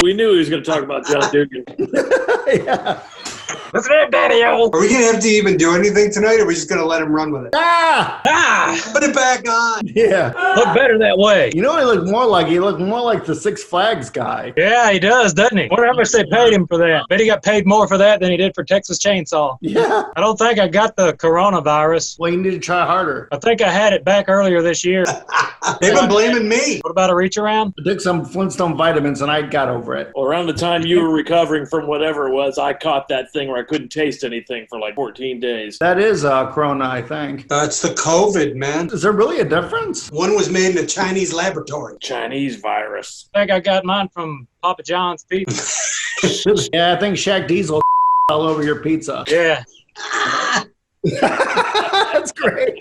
We knew he was going to talk about John Dugan. Yeah. Listen at Daddy-O. Are we going to have to even do anything tonight, or are we just going to let him run with it? Put it back on. Yeah. Look better that way. You know what he looked more like? He looked more like the Six Flags guy. Yeah, he does, doesn't he? Wonder how much they paid him for that. Bet he got paid more for that than he did for Texas Chainsaw. Yeah. I don't think I got the coronavirus. Well, you need to try harder. I think I had it back earlier this year. They've been blaming me. What about a reach around? I took some Flintstone vitamins and I got over it. Well, around the time you were recovering from whatever it was, I caught that thing where I couldn't taste anything for like 14 days. That is Corona, I think. It's the COVID, man. Is there really a difference? One was made in a Chinese laboratory. Chinese virus. I think I got mine from Papa John's Pizza. Yeah, I think Shaq Diesel all over your pizza. Yeah. That's great.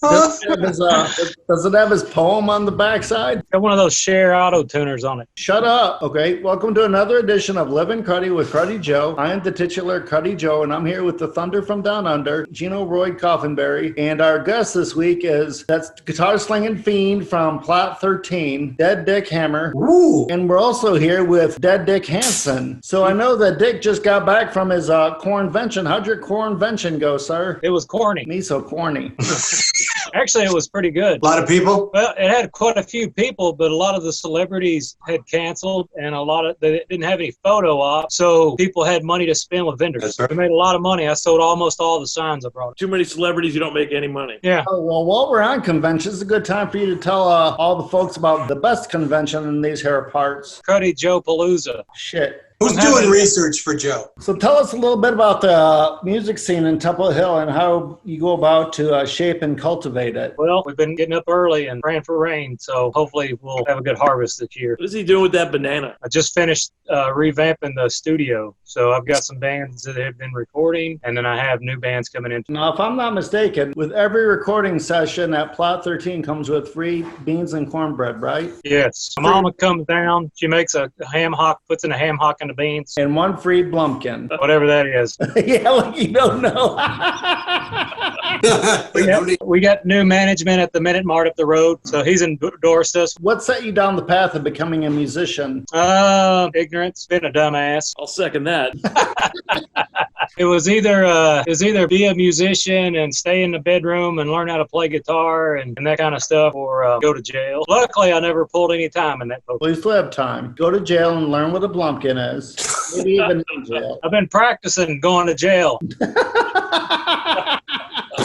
Does it have his poem on the backside? Got one of those Cher auto tuners on it. Shut up. Okay, welcome to another edition of Livin Cruddy with Cruddy Joe. I am the titular Cruddy Joe, and I'm here with the Thunder from Down Under, Gino Roy Coffinberry. And our guest this week is that's guitar slinging fiend from Plot 13, Dead Dick Hammer. Ooh. And we're also here with Dead Dick Hansen. So I know that Dick just got back from his cornvention. How'd your cornvention go, sir? It was corny. Me so corny. Actually, it was pretty good. A lot of people? Well, it had quite a few people, but a lot of the celebrities had canceled, and they didn't have any photo ops, so people had money to spend with vendors. That's right. We made a lot of money. I sold almost all the signs I brought. Too many celebrities, you don't make any money. Yeah. Oh, well, while we're on conventions, it's a good time for you to tell all the folks about the best convention in these here parts. Cruddy Joe Palooza. Shit. Who's doing research for Joe? So tell us a little bit about the music scene in Temple Hill and how you go about to shape and cultivate it. Well, we've been getting up early and praying for rain, so hopefully we'll have a good harvest this year. What is he doing with that banana? I just finished revamping the studio, so I've got some bands that have been recording, and then I have new bands coming in. Now, if I'm not mistaken, with every recording session at Plot 13 comes with free beans and cornbread, right? Yes. My mama comes down, she makes a ham hock, puts in a ham hock in the beans. And one free blumpkin. Whatever that is. Yeah, like you don't know. We got new management at the Minute Mart up the road, so he's endorsed us. What set you down the path of becoming a musician? Ignorance, being a dumbass. I'll second that. It was either be a musician and stay in the bedroom and learn how to play guitar and that kind of stuff, or go to jail. Luckily, I never pulled any time in that poker. Well, you still have time. Go to jail and learn what a blumpkin is. Maybe even in jail. I've been practicing going to jail.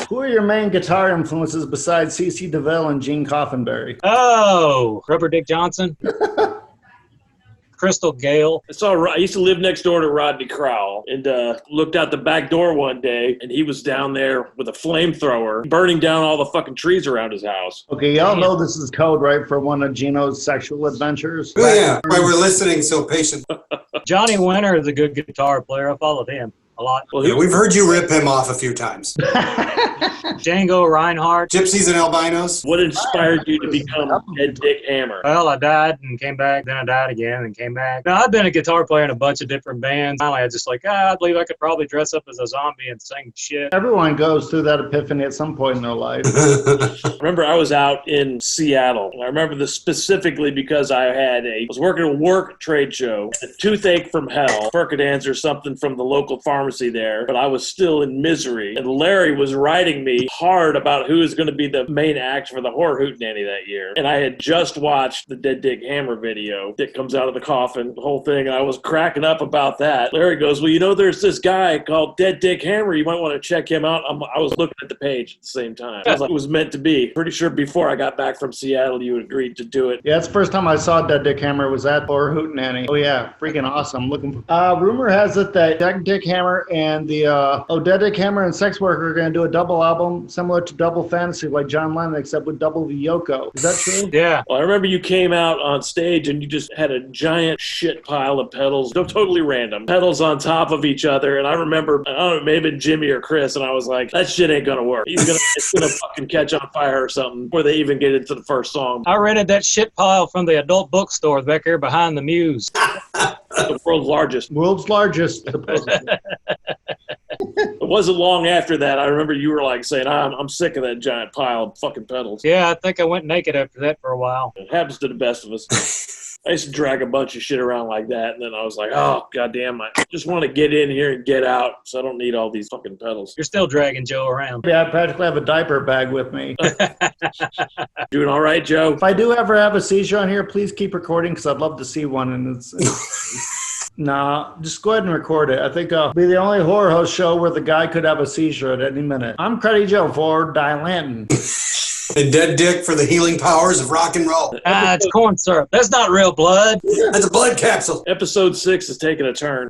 Who are your main guitar influences besides C.C. DeVille and Gene Coffinberry? Oh, Rubber Dick Johnson. Crystal Gale. I used to live next door to Rodney Crowell, and looked out the back door one day, and he was down there with a flamethrower, burning down all the fucking trees around his house. Okay, y'all know this is code, right, for one of Gino's sexual adventures? Oh, yeah. Why we're listening so patient. Johnny Winter is a good guitar player. I followed him a lot. Well, Yeah, we've heard you rip him off a few times. Django Reinhardt. Gypsies and albinos? What inspired you to become Dead Dick Hammer? Well, I died and came back, then I died again and came back. Now, I've been a guitar player in a bunch of different bands. Finally, I was just like, I believe I could probably dress up as a zombie and sing shit. Everyone goes through that epiphany at some point in their life. Remember, I was out in Seattle. I remember this specifically because I was working a work trade show, a toothache from hell, Percodans or something from the local pharmacy there, but I was still in misery. And Larry was writing me hard about who is going to be the main act for the Horror Hootenanny that year. And I had just watched the Dead Dick Hammer video that comes out of the coffin, the whole thing, and I was cracking up about that. Larry goes, well, there's this guy called Dead Dick Hammer. You might want to check him out. I was looking at the page at the same time. I was like, it was meant to be. Pretty sure before I got back from Seattle, you agreed to do it. Yeah, it's the first time I saw Dead Dick Hammer was at Horror Hootenanny. Oh, yeah, freaking awesome. Rumor has it that Dead Dick Hammer and Dead Dick Hammer and Sex Worker are going to do a double album similar to Double Fantasy like John Lennon, except with double Yoko. Is that true? Yeah. Well, I remember you came out on stage and you just had a giant shit pile of pedals, totally random, pedals on top of each other. And I remember, I don't know, maybe Jimmy or Chris, and I was like, that shit ain't going to work. It's going to fucking catch on fire or something before they even get into the first song. I rented that shit pile from the adult bookstore back there behind the Muse. The world's largest. World's largest. It wasn't long after that. I remember you were like saying, I'm sick of that giant pile of fucking pedals. Yeah, I think I went naked after that for a while. It happens to the best of us. I used to drag a bunch of shit around like that, and then I was like, oh, goddamn, I just want to get in here and get out, so I don't need all these fucking pedals. You're still dragging Joe around. Yeah, I practically have a diaper bag with me. Doing all right, Joe? If I do ever have a seizure on here, please keep recording because I'd love to see one. And nah, just go ahead and record it. I think I'll be the only horror host show where the guy could have a seizure at any minute. I'm Cruddy Joe for Dilantin. A dead dick for the healing powers of rock and roll. It's corn syrup. That's not real blood. That's a blood capsule. Episode 6 is taking a turn.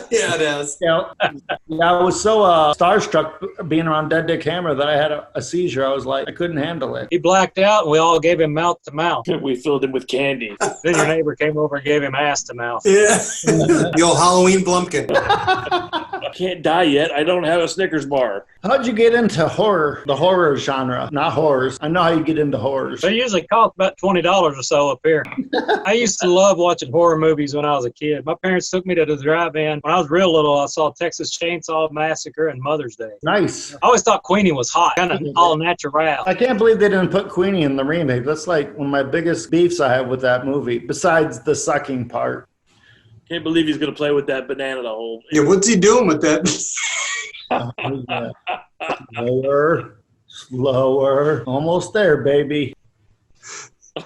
Yeah, it is. Yeah, I was so starstruck being around Dead Dick Hammer that I had a seizure. I was like, I couldn't handle it. He blacked out, and we all gave him mouth to mouth. We filled him with candy. Then your neighbor came over and gave him ass to mouth. Yeah. The old Halloween Blumpkin. I can't die yet. I don't have a Snickers bar. How'd you get into horror, the horror genre? Not horrors. I know how you get into horrors. They usually cost about $20 or so up here. I used to love watching horror movies when I was a kid. My parents took me to the drive-in. When I was real little, I saw Texas Chainsaw Massacre and Mother's Day. Nice. I always thought Queenie was hot, kind of all natural. I can't believe they didn't put Queenie in the remake. That's like one of my biggest beefs I have with that movie, besides the sucking part. Can't believe he's going to play with that banana the whole. Yeah, what's he doing with that? Slower, slower. Almost there, baby.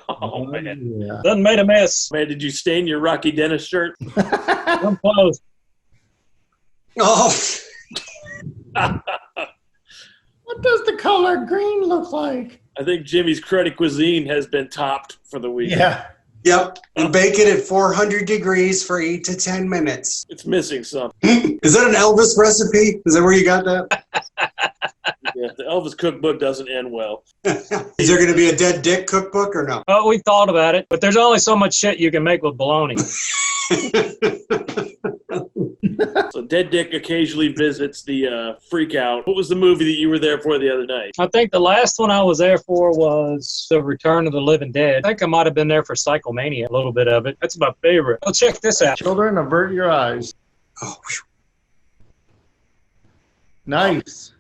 Oh, man. Yeah. Done made a mess. Man, did you stain your Rocky Dennis shirt? I'm close. Oh. What does the color green look like? I think Jimmy's Cruddy Cuisine has been topped for the week. Yeah. Yep. And bake it at 400 degrees for 8 to 10 minutes. It's missing something. Is that an Elvis recipe? Is that where you got that? Yeah, the Elvis cookbook doesn't end well. Is there going to be a dead dick cookbook or no? Oh, we thought about it, but there's only so much shit you can make with bologna. So Dead Dick occasionally visits the Freak Out. What was the movie that you were there for the other night? I think the last one I was there for was The Return of the Living Dead. I think I might have been there for Psychomania, a little bit of it. That's my favorite. Oh, check this out. Children, avert your eyes. Oh, Nice.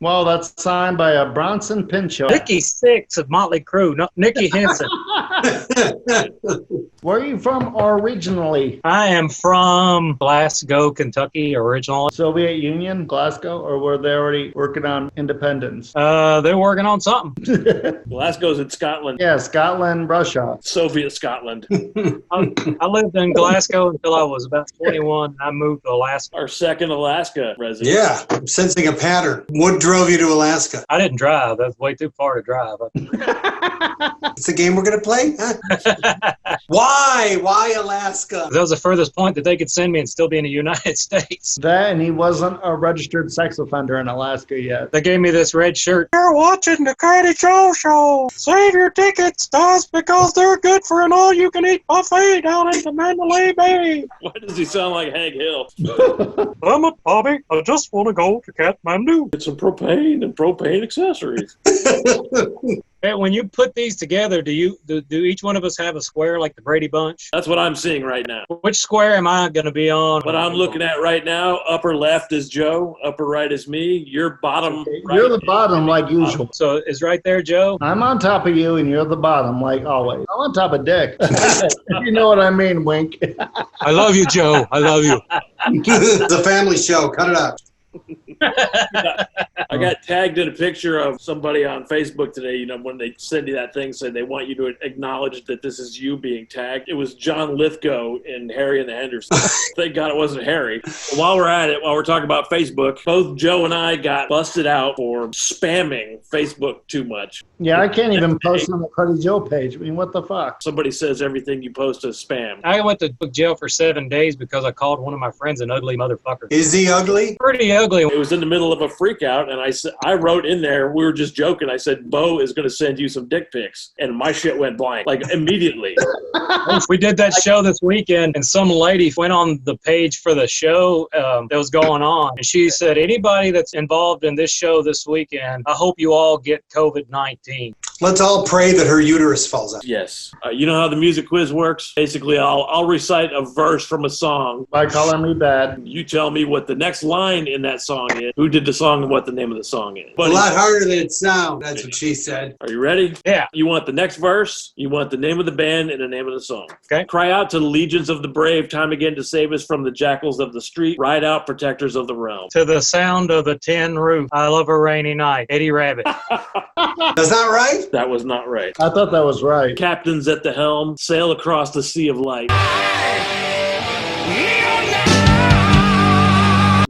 Well, that's signed by a Bronson Pinchot. Nikki Sixx of Motley Crue. No, Nikki Henson. Where are you from originally? I am from Glasgow, Kentucky, originally. Soviet Union, Glasgow, or were they already working on independence? They're working on something. Glasgow's in Scotland. Yeah, Scotland, Russia. Soviet Scotland. I lived in Glasgow until I was about 21. I moved to Alaska. Our second Alaska resident. yeah. I'm sensing a pattern. What drove you to Alaska? I didn't drive. That's way too far to drive. It's the game we're going to play? Huh? Why? Why Alaska? That was the furthest point that they could send me and still be in the United States. That, and he wasn't a registered sex offender in Alaska yet. They gave me this red shirt. You're watching the Cruddy Joe Show. Save your tickets, just because they're good for an all-you-can-eat buffet down in the Mandalay Bay. Why does he sound like Hank Hill? I'm a Bobby. I just want to go to Kathmandu. Get some propane and propane accessories. Hey, when you put these together, do each one of us have a square like the Brady Bunch? That's what I'm seeing right now. Which square am I going to be on? What I'm looking at right now, upper left is Joe, upper right is me, your bottom right. You're the bottom like usual. So is right there, Joe? I'm on top of you and you're the bottom like always. I'm on top of Dick. You know what I mean, wink. I love you, Joe. I love you. It's a family show. Cut it out. I got tagged in a picture of somebody on Facebook today, you know, when they send you that thing saying they want you to acknowledge that this is you being tagged. It was John Lithgow in Harry and the Hendersons. Thank God it wasn't Harry. While we're at it, while we're talking about Facebook, both Joe and I got busted out for spamming Facebook too much. Yeah, I can't even post on the Cruddy Joe page. I mean, what the fuck? Somebody says everything you post is spam. I went to jail for 7 days because I called one of my friends an ugly motherfucker. Is he ugly? Pretty ugly. It was in the middle of a freak out, and I wrote in there, we were just joking, I said, Bo is going to send you some dick pics. And my shit went blank, like immediately. We did that show this weekend, and some lady went on the page for the show that was going on. And she said, anybody that's involved in this show this weekend, I hope you all get COVID-19. Let's all pray that her uterus falls out. Yes. You know how the music quiz works? Basically, I'll recite a verse from a song. By calling me bad. You tell me what the next line in that song is, who did the song, and what the name of the song is. A lot harder than it sounds. That's what she said. Are you ready? Yeah. You want the next verse, you want the name of the band, and the name of the song. Okay. Cry out to the legions of the brave, time again to save us from the jackals of the street. Ride out, protectors of the realm. To the sound of the tin roof, I love a rainy night. Eddie Rabbit. That's not right? That was not right. I thought that was right. Captains at the helm, sail across the sea of light.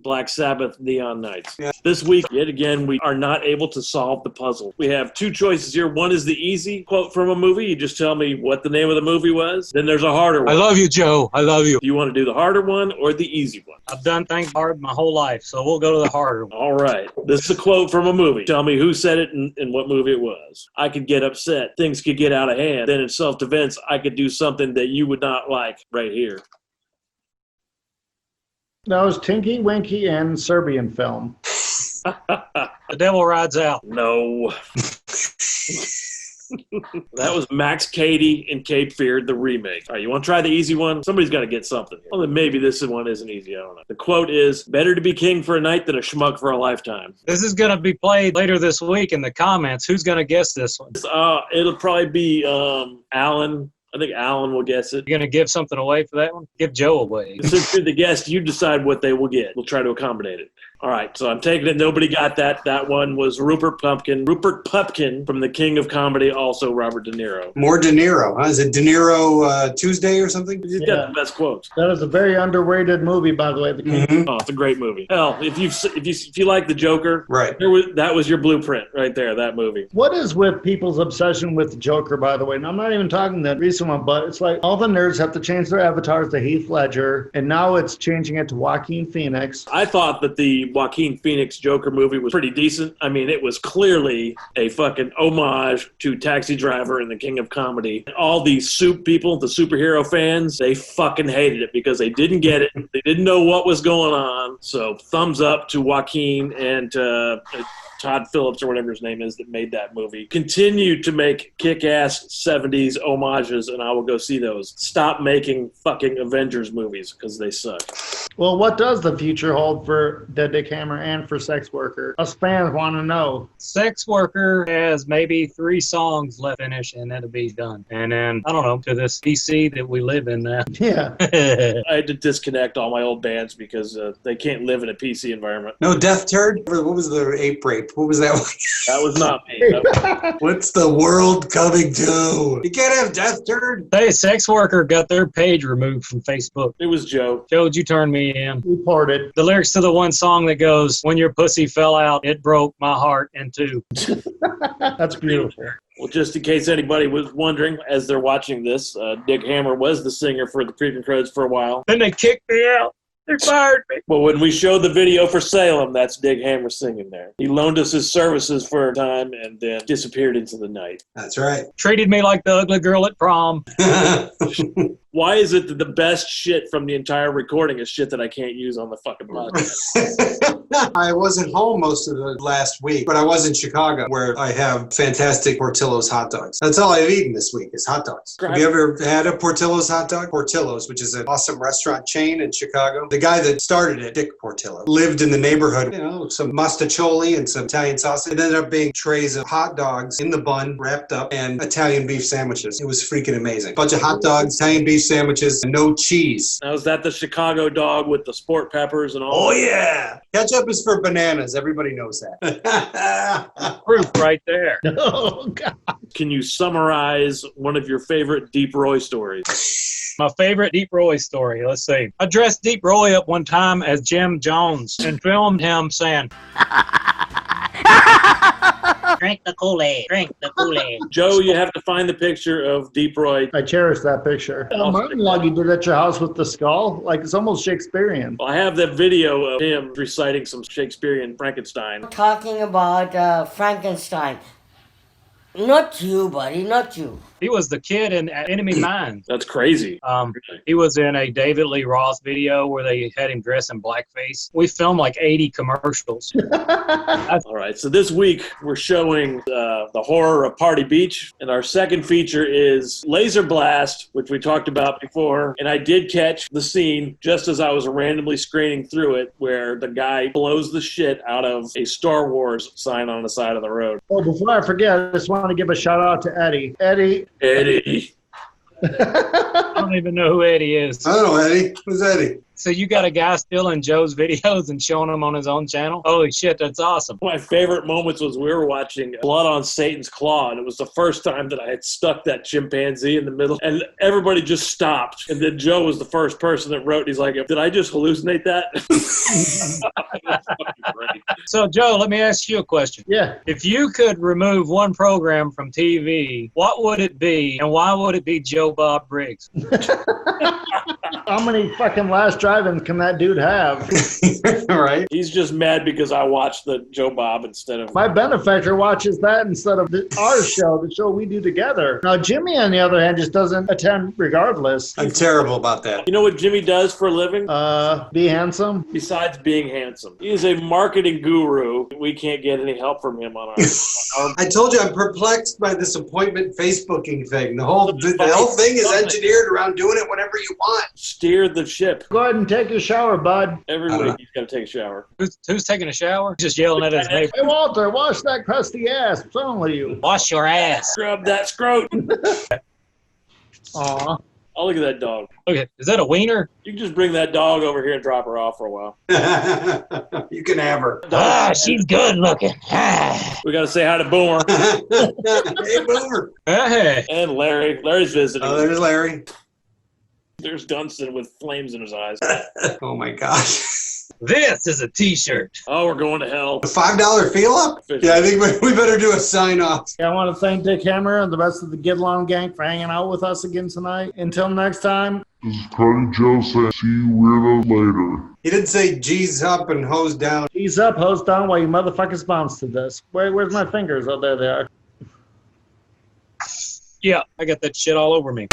Black Sabbath, Neon Nights. Yeah. This week, yet again, we are not able to solve the puzzle. We have two choices here. One is the easy quote from a movie. You just tell me what the name of the movie was. Then there's a harder one. I love you, Joe. I love you. Do you want to do the harder one or the easy one? I've done things hard my whole life, so we'll go to the harder one. All right. This is a quote from a movie. Tell me who said it and what movie it was. I could get upset. Things could get out of hand. Then in self-defense, I could do something that you would not like right here. That was Tinky Winky and Serbian film. The Devil Rides Out. No. That was Max Cady and Cape Fear, the remake. All right, you want to try the easy one? Somebody's got to get something. Well, then maybe this one isn't easy. I don't know. The quote is, better to be king for a night than a schmuck for a lifetime. This is going to be played later this week in the comments. Who's going to guess this one? It'll probably be Alan. I think Alan will guess it. You going to give something away for that one? Give Joe away. Since you're the guest, you decide what they will get. We'll try to accommodate it. All right, so I'm taking it. Nobody got that. That one was Rupert Pupkin. Rupert Pupkin from The King of Comedy, also Robert De Niro. More De Niro, huh? Is it De Niro Tuesday or something? He's got the best quotes. That is a very underrated movie, by the way. The King. Mm-hmm. Oh, it's a great movie. Hell, if you like The Joker, Right. That was your blueprint right there, that movie. What is with people's obsession with the Joker, by the way? And I'm not even talking that recent one, but it's like all the nerds have to change their avatars to Heath Ledger, and now it's changing it to Joaquin Phoenix. I thought that the Joaquin Phoenix Joker movie was pretty decent. I mean, it was clearly a fucking homage to Taxi Driver and The King of Comedy. All these soup people, the superhero fans, they fucking hated it because they didn't get it. They didn't know what was going on. So thumbs up to Joaquin and Todd Phillips or whatever his name is that made that movie. Continue to make kick-ass 70s homages, and I will go see those. Stop making fucking Avengers movies because they suck. Well, what does the future hold for Dead Dick Hammer and for Sex Worker? Us fans want to know. Sex Worker has maybe 3 songs left to finish, and that'll be done. And then, I don't know, to this PC that we live in now. Yeah. I had to disconnect all my old bands because they can't live in a PC environment. No Death Turd? What was the ape rape? What was that one? That was not me. What's the world coming to? You can't have Death Turd? Hey, Sex Worker got their page removed from Facebook. It was Joe. Joe, would you turn me in? Reported. The lyrics to the one song that goes, when your pussy fell out, it broke my heart in 2. That's beautiful. Well, just in case anybody was wondering, as they're watching this, Dick Hammer was the singer for the Creeping Crowds for a while. Then they kicked me out. They fired me. Well, when we showed the video for Salem, that's Dick Hammer singing there. He loaned us his services for a time and then disappeared into the night. That's right. Treated me like the ugly girl at prom. Why is it that the best shit from the entire recording is shit that I can't use on the fucking podcast? I wasn't home most of the last week, but I was in Chicago where I have fantastic Portillo's hot dogs. That's all I've eaten this week is hot dogs. Have you ever had a Portillo's hot dog? Portillo's, which is an awesome restaurant chain in Chicago. The guy that started it, Dick Portillo, lived in the neighborhood, some mustacholi and some Italian sausage. It ended up being trays of hot dogs in the bun, wrapped up, and Italian beef sandwiches. It was freaking amazing. Bunch of hot dogs, Italian beef sandwiches, and no cheese. Now, is that the Chicago dog with the sport peppers and all? Oh, yeah. Ketchup is for bananas. Everybody knows that. Proof right there. Oh, God. Can you summarize one of your favorite Deep Roy stories? My favorite Deep Roy story. Let's see. I dressed Deep Roy up one time as Jim Jones and filmed him saying, drink the Kool-Aid, drink the Kool-Aid. Joe, you have to find the picture of Deep Roy. I cherish that picture. Martin log you did at your house with the skull. Like, it's almost Shakespearean. Well, I have that video of him reciting some Shakespearean Frankenstein. Talking about Frankenstein. Not you, buddy, not you. He was the kid in Enemy Mine. That's crazy. He was in a David Lee Roth video where they had him dressed in blackface. We filmed like 80 commercials. All right, so this week we're showing the horror of Party Beach, and our second feature is Laser Blast, which we talked about before. And I did catch the scene just as I was randomly screening through it, where the guy blows the shit out of a Star Wars sign on the side of the road. Oh, before I forget, I just want to give a shout out to Eddie. Eddie. I don't even know who Eddie is. I don't know, Eddie. Who's Eddie? So you got a guy stealing Joe's videos and showing them on his own channel? Holy shit, that's awesome. One of my favorite moments was we were watching Blood on Satan's Claw, and it was the first time that I had stuck that chimpanzee in the middle, and everybody just stopped. And then Joe was the first person that wrote, he's like, did I just hallucinate that? So, Joe, let me ask you a question. Yeah. If you could remove one program from TV, what would it be, and why would it be Joe Bob Briggs? How many fucking last drive-ins can that dude have? Right. He's just mad because I watched the Joe Bob instead of... My benefactor watches that instead of our show, the show we do together. Now, Jimmy, on the other hand, just doesn't attend regardless. I'm terrible about that. You know what Jimmy does for a living? Be handsome. Besides being handsome. He is a marketing guru. We can't get any help from him on our I told you I'm perplexed by this appointment Facebooking thing. The whole thing is engineered around doing it whenever you want. Steer the ship. Go ahead and take your shower, bud. Every week he's got to take a shower. Who's taking a shower? Just yelling at his neighbor. Hey, Walter, wash that crusty ass. What's wrong with you? Wash your ass. Scrub that scrotum. Aw. Oh, look at that dog. Okay, is that a wiener? You can just bring that dog over here and drop her off for a while. You can have her. Ah, she's good looking. Ah. We got to say hi to Boomer. Hey, Boomer. Hey. And Larry. Larry's visiting. Oh, there's Larry. There's Dunstan with flames in his eyes. Oh, my gosh. This is a t-shirt. Oh, we're going to hell. A $5 feel up? Yeah, I think we better do a sign off. I want to thank Dick Hammer and the rest of the Get Along gang for hanging out with us again tonight. Until next time. This is Cruddy Joe saying, see you weirdos later. He didn't say G's up and hose down. Ease up, hose down while you motherfuckers bounce to this. Where's my fingers? Oh, there they are. Yeah, I got that shit all over me.